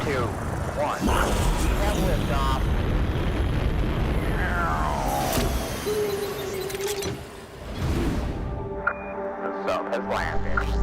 2, 1. We have liftoff. The sub has landed.